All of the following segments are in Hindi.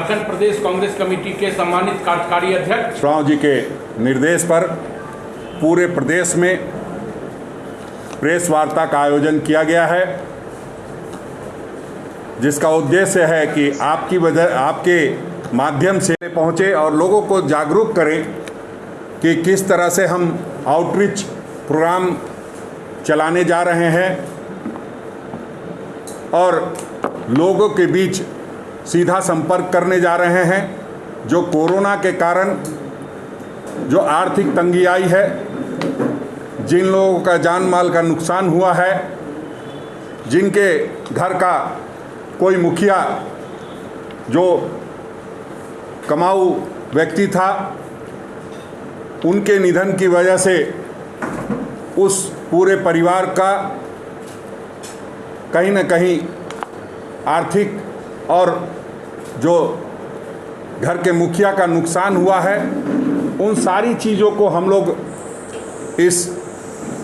झारखंड प्रदेश कांग्रेस कमेटी के सम्मानित कार्यकारी अध्यक्ष राव जी के निर्देश पर पूरे प्रदेश में प्रेस वार्ता का आयोजन किया गया है, जिसका उद्देश्य है कि आपके माध्यम से पहुँचे और लोगों को जागरूक करें कि किस तरह से हम आउटरीच प्रोग्राम चलाने जा रहे हैं और लोगों के बीच सीधा संपर्क करने जा रहे हैं। जो कोरोना के कारण जो आर्थिक तंगी आई है, जिन लोगों का जान माल का नुकसान हुआ है, जिनके घर का कोई मुखिया जो कमाऊ व्यक्ति था, उनके निधन की वजह से उस पूरे परिवार का कहीं न कहीं आर्थिक और जो घर के मुखिया का नुकसान हुआ है, उन सारी चीज़ों को हम लोग इस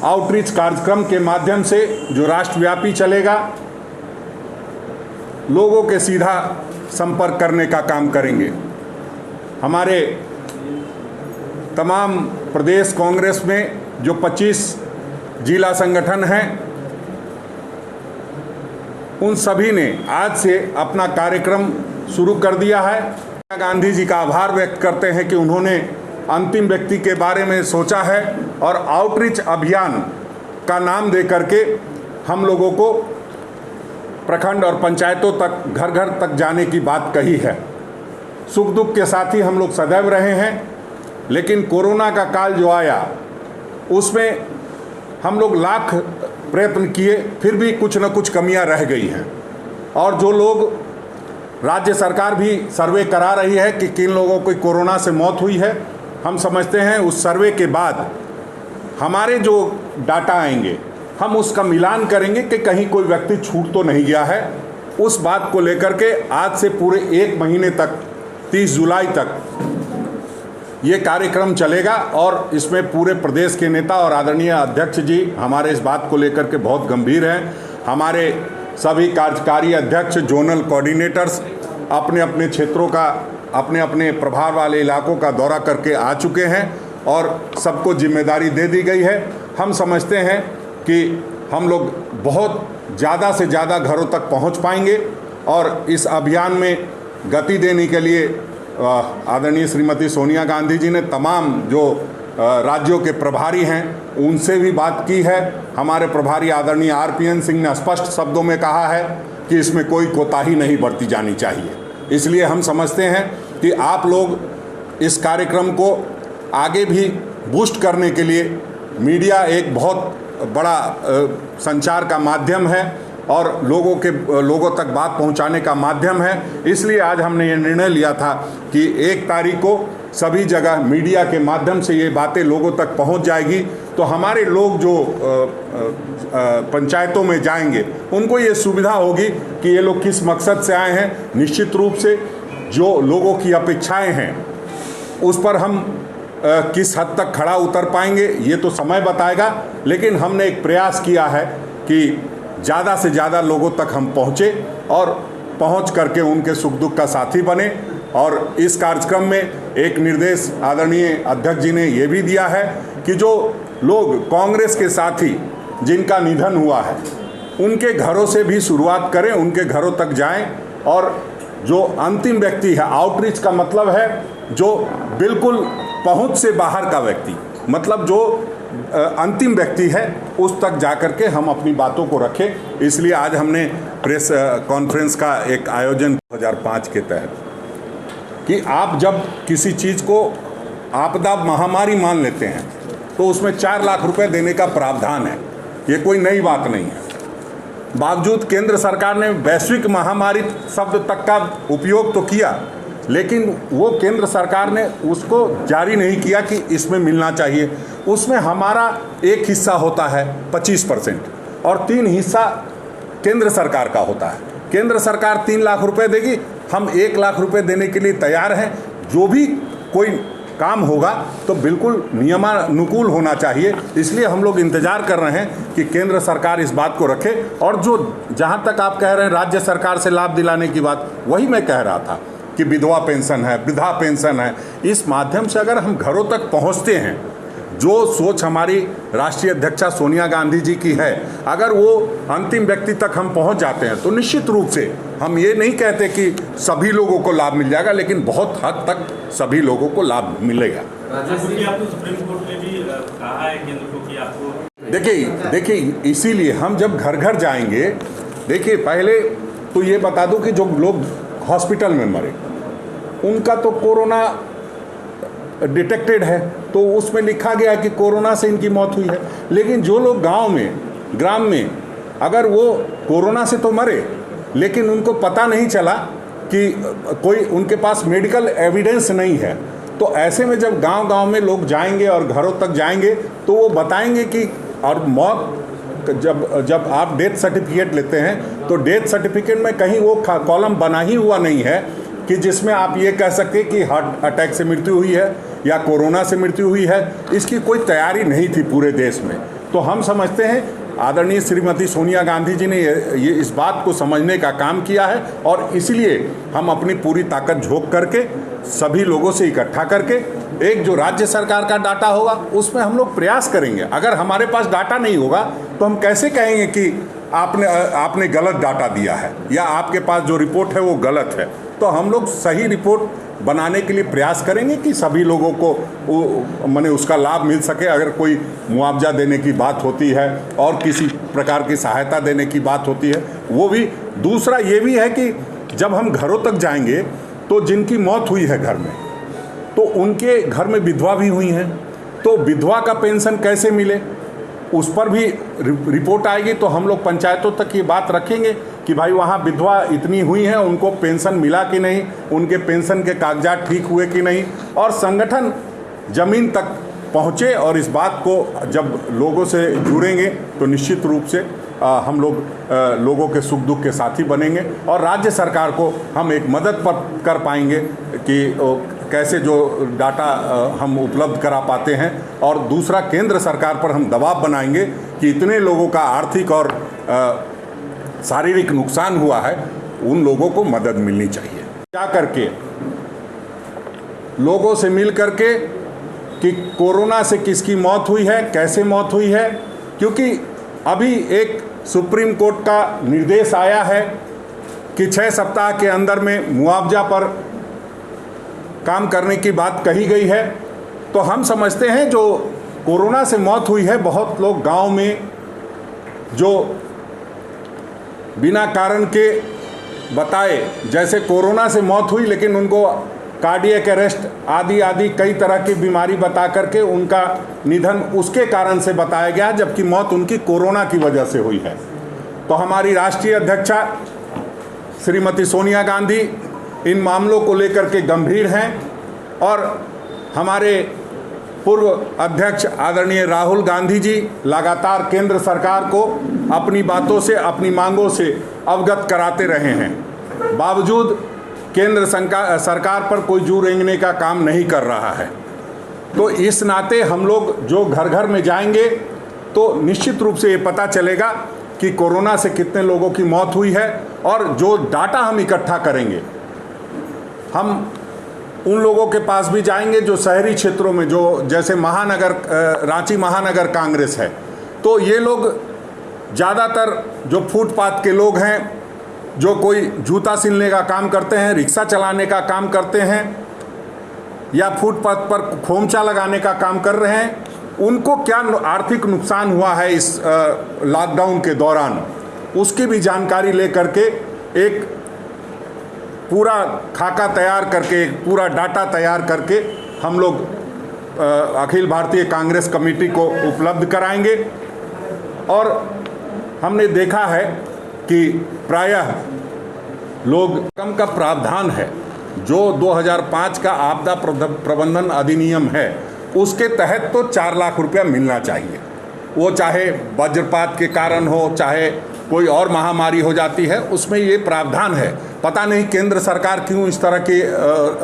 आउटरीच कार्यक्रम के माध्यम से जो राष्ट्रव्यापी चलेगा, लोगों के सीधा संपर्क करने का काम करेंगे। हमारे तमाम प्रदेश कांग्रेस में जो 25 जिला संगठन हैं, उन सभी ने आज से अपना कार्यक्रम शुरू कर दिया है। गांधी जी का आभार व्यक्त करते हैं कि उन्होंने अंतिम व्यक्ति के बारे में सोचा है और आउटरीच अभियान का नाम दे करके हम लोगों को प्रखंड और पंचायतों तक, घर घर तक जाने की बात कही है। सुख दुख के साथ ही हम लोग सदैव रहे हैं, लेकिन कोरोना का काल जो आया उसमें हम लोग लाख प्रयत्न किए, फिर भी कुछ न कुछ कमियां रह गई हैं। और जो लोग राज्य सरकार भी सर्वे करा रही है कि किन लोगों को कोरोना से मौत हुई है, हम समझते हैं उस सर्वे के बाद हमारे जो डाटा आएंगे हम उसका मिलान करेंगे कि कहीं कोई व्यक्ति छूट तो नहीं गया है। उस बात को लेकर के आज से पूरे 1 महीने तक 30 जुलाई तक ये कार्यक्रम चलेगा और इसमें पूरे प्रदेश के नेता और आदरणीय अध्यक्ष जी हमारे इस बात को लेकर के बहुत गंभीर हैं। हमारे सभी कार्यकारी अध्यक्ष, जोनल कोऑर्डिनेटर्स अपने अपने क्षेत्रों का, अपने अपने प्रभार वाले इलाकों का दौरा करके आ चुके हैं और सबको जिम्मेदारी दे दी गई है। हम समझते हैं कि हम लोग बहुत ज़्यादा से ज़्यादा घरों तक पहुंच पाएंगे और इस अभियान में गति देने के लिए आदरणीय श्रीमती सोनिया गांधी जी ने तमाम जो राज्यों के प्रभारी हैं उनसे भी बात की है। हमारे प्रभारी आदरणीय RPN सिंह ने स्पष्ट शब्दों में कहा है कि इसमें कोई कोताही नहीं बरती जानी चाहिए। इसलिए हम समझते हैं कि आप लोग इस कार्यक्रम को आगे भी बूस्ट करने के लिए, मीडिया एक बहुत बड़ा संचार का माध्यम है और लोगों तक बात पहुंचाने का माध्यम है। इसलिए आज हमने ये निर्णय लिया था कि 1 तारीख को सभी जगह मीडिया के माध्यम से ये बातें लोगों तक पहुंच जाएगी, तो हमारे लोग जो पंचायतों में जाएंगे उनको ये सुविधा होगी कि ये लोग किस मकसद से आए हैं। निश्चित रूप से जो लोगों की अपेक्षाएं हैं उस पर हम किस हद तक खड़ा उतर पाएंगे ये तो समय बताएगा, लेकिन हमने एक प्रयास किया है कि ज़्यादा से ज़्यादा लोगों तक हम पहुँचे और पहुँच करके उनके सुख दुख का साथी बने। और इस कार्यक्रम में एक निर्देश आदरणीय अध्यक्ष जी ने ये भी दिया है कि जो लोग कांग्रेस के साथी जिनका निधन हुआ है उनके घरों से भी शुरुआत करें, उनके घरों तक जाएं और जो अंतिम व्यक्ति है, आउटरीच का मतलब है जो बिल्कुल पहुंच से बाहर का व्यक्ति, मतलब जो अंतिम व्यक्ति है, उस तक जाकर के हम अपनी बातों को रखें। इसलिए आज हमने प्रेस कॉन्फ्रेंस का एक आयोजन 2005 के तहत कि आप जब किसी चीज़ को आपदा महामारी मान लेते हैं तो उसमें 4 लाख रुपए देने का प्रावधान है। ये कोई नई बात नहीं है। बावजूद केंद्र सरकार ने वैश्विक महामारी शब्द तक का उपयोग तो किया, लेकिन वो केंद्र सरकार ने उसको जारी नहीं किया कि इसमें मिलना चाहिए। उसमें हमारा एक हिस्सा होता है 25% और 3 हिस्सा केंद्र सरकार का होता है। केंद्र सरकार 3 लाख रुपए देगी, हम 1 लाख रुपए देने के लिए तैयार हैं। जो भी कोई काम होगा तो बिल्कुल नियमानुकूल होना चाहिए। इसलिए हम लोग इंतजार कर रहे हैं कि केंद्र सरकार इस बात को रखे। और जो जहां तक आप कह रहे हैं राज्य सरकार से लाभ दिलाने की बात, वही मैं कह रहा था कि विधवा पेंशन है, वृद्धा पेंशन है। इस माध्यम से अगर हम घरों तक पहुंचते हैं, जो सोच हमारी राष्ट्रीय अध्यक्षा सोनिया गांधी जी की है, अगर वो अंतिम व्यक्ति तक हम पहुंच जाते हैं तो निश्चित रूप से हम ये नहीं कहते कि सभी लोगों को लाभ मिल जाएगा, लेकिन बहुत हद तक सभी लोगों को लाभ मिलेगा। आपको सुप्रीम कोर्ट ने भी कहा है केंद्र को कि आपको देखिए इसीलिए हम जब घर घर जाएंगे, देखिए पहले तो ये बता दूं कि जो लोग हॉस्पिटल में मरे उनका तो कोरोना डिटेक्टेड है, तो उसमें लिखा गया कि कोरोना से इनकी मौत हुई है। लेकिन जो लोग ग्राम में अगर वो कोरोना से तो मरे, लेकिन उनको पता नहीं चला कि कोई उनके पास मेडिकल एविडेंस नहीं है, तो ऐसे में जब गांव में लोग जाएंगे और घरों तक जाएंगे तो वो बताएंगे कि, और मौत जब आप डेथ सर्टिफिकेट लेते हैं तो डेथ सर्टिफिकेट में कहीं वो कॉलम बना ही हुआ नहीं है कि जिसमें आप ये कह सके कि हार्ट अटैक से मृत्यु हुई है या कोरोना से मृत्यु हुई है। इसकी कोई तैयारी नहीं थी पूरे देश में। तो हम समझते हैं आदरणीय श्रीमती सोनिया गांधी जी ने ये इस बात को समझने का काम किया है, और इसलिए हम अपनी पूरी ताकत झोंक करके सभी लोगों से इकट्ठा करके एक जो राज्य सरकार का डाटा होगा उसमें हम लोग प्रयास करेंगे। अगर हमारे पास डाटा नहीं होगा तो हम कैसे कहेंगे कि आपने गलत डाटा दिया है या आपके पास जो रिपोर्ट है वो गलत है। तो हम लोग सही रिपोर्ट बनाने के लिए प्रयास करेंगे कि सभी लोगों को माने उसका लाभ मिल सके। अगर कोई मुआवजा देने की बात होती है और किसी प्रकार की सहायता देने की बात होती है वो भी। दूसरा ये भी है कि जब हम घरों तक जाएंगे तो जिनकी मौत हुई है घर में, तो उनके घर में विधवा भी हुई हैं, तो विधवा का पेंशन कैसे मिले उस पर भी रिपोर्ट आएगी। तो हम लोग पंचायतों तक ये बात रखेंगे कि भाई वहाँ विधवा इतनी हुई हैं, उनको पेंशन मिला कि नहीं, उनके पेंशन के कागजात ठीक हुए कि नहीं, और संगठन ज़मीन तक पहुँचे। और इस बात को जब लोगों से जुड़ेंगे तो निश्चित रूप से हम लोग लोगों के सुख दुख के साथी बनेंगे, और राज्य सरकार को हम एक मदद कर पाएंगे कि कैसे जो डाटा हम उपलब्ध करा पाते हैं। और दूसरा, केंद्र सरकार पर हम दबाव बनाएंगे कि इतने लोगों का आर्थिक और शारीरिक नुकसान हुआ है, उन लोगों को मदद मिलनी चाहिए। क्या करके लोगों से मिल करके कि कोरोना से किसकी मौत हुई है, कैसे मौत हुई है, क्योंकि अभी एक सुप्रीम कोर्ट का निर्देश आया है कि 6 सप्ताह के अंदर में मुआवजा पर काम करने की बात कही गई है। तो हम समझते हैं जो कोरोना से मौत हुई है, बहुत लोग गांव में जो बिना कारण के बताए जैसे कोरोना से मौत हुई, लेकिन उनको कार्डियक अरेस्ट आदि कई तरह की बीमारी बता करके उनका निधन उसके कारण से बताया गया, जबकि मौत उनकी कोरोना की वजह से हुई है। तो हमारी राष्ट्रीय अध्यक्षा श्रीमती सोनिया गांधी इन मामलों को लेकर के गंभीर हैं, और हमारे पूर्व अध्यक्ष आदरणीय राहुल गांधी जी लगातार केंद्र सरकार को अपनी बातों से, अपनी मांगों से अवगत कराते रहे हैं। बावजूद केंद्र सरकार पर कोई जू रेंगने का काम नहीं कर रहा है। तो इस नाते हम लोग जो घर घर में जाएंगे तो निश्चित रूप से ये पता चलेगा कि कोरोना से कितने लोगों की मौत हुई है, और जो डाटा हम इकट्ठा करेंगे हम उन लोगों के पास भी जाएंगे जो शहरी क्षेत्रों में, जो जैसे रांची महानगर कांग्रेस है, तो ये लोग ज़्यादातर जो फुटपाथ के लोग हैं, जो कोई जूता सिलने का काम करते हैं, रिक्शा चलाने का काम करते हैं या फुटपाथ पर खोमचा लगाने का काम कर रहे हैं, उनको क्या आर्थिक नुकसान हुआ है इस लॉकडाउन के दौरान, उसकी भी जानकारी ले करके एक पूरा खाका तैयार करके, एक पूरा डाटा तैयार करके हम लोग अखिल भारतीय कांग्रेस कमेटी को उपलब्ध कराएंगे। और हमने देखा है कि प्रायः लोग कम का प्रावधान है, जो 2005 का आपदा प्रबंधन अधिनियम है, उसके तहत तो 4 लाख रुपया मिलना चाहिए। वो चाहे वज्रपात के कारण हो, चाहे कोई और महामारी हो जाती है, उसमें ये प्रावधान है। पता नहीं केंद्र सरकार क्यों इस तरह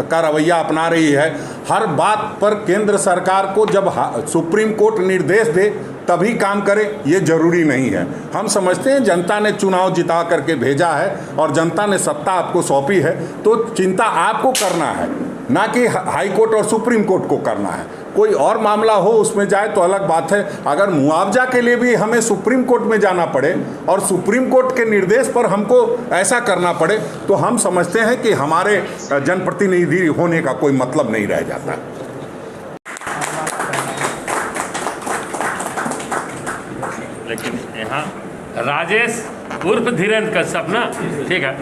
का रवैया अपना रही है। हर बात पर केंद्र सरकार को जब सुप्रीम कोर्ट निर्देश दे तभी काम करें ये जरूरी नहीं है। हम समझते हैं जनता ने चुनाव जिता करके भेजा है और जनता ने सत्ता आपको सौंपी है, तो चिंता आपको करना है, ना कि हाई कोर्ट और सुप्रीम कोर्ट को करना है। कोई और मामला हो उसमें जाए तो अलग बात है। अगर मुआवजा के लिए भी हमें सुप्रीम कोर्ट में जाना पड़े और सुप्रीम कोर्ट के निर्देश पर हमको ऐसा करना पड़े, तो हम समझते हैं कि हमारे जनप्रतिनिधि होने का कोई मतलब नहीं रह जाता। लेकिन यहाँ राजेश उर्फ धीरेन्द्र कश्यप ना, ठीक है,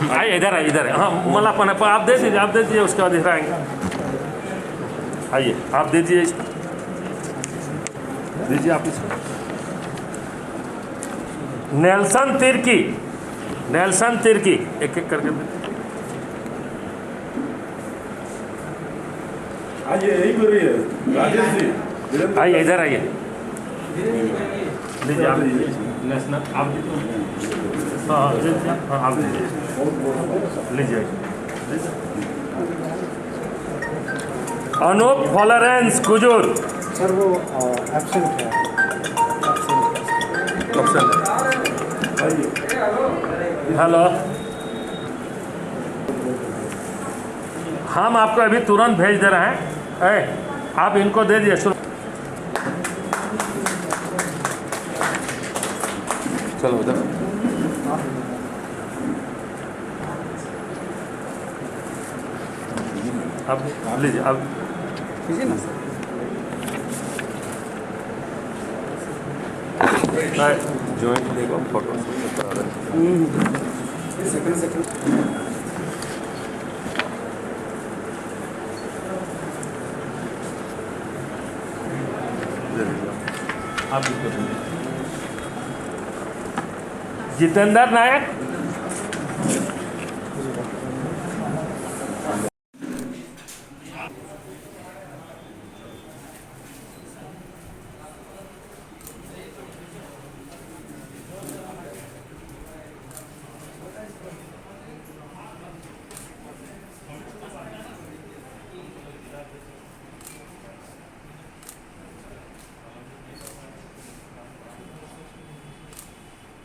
आइए इधर आइए, इधर हाँ मला पन आप दे दीजिए, उसके बाद इधर आएंगे। आइए आप दीजिए आप इसको। नेल्सन तिर्की एक एक करके आइए, इधर आइए, लीजिए आप नेशनल आप हाँ आप लीजिए। अनूप फ्लोरेंस कुजूर सर वो एब्सेंट है। हेलो, हम आपको अभी तुरंत भेज दे रहे हैं। आप इनको दे दिए। चलो उधर। आप लीजिए, आप कीजिए ना सर। ज्वाइंट देखो फोटो सेकंड आप जितेंद्र नायक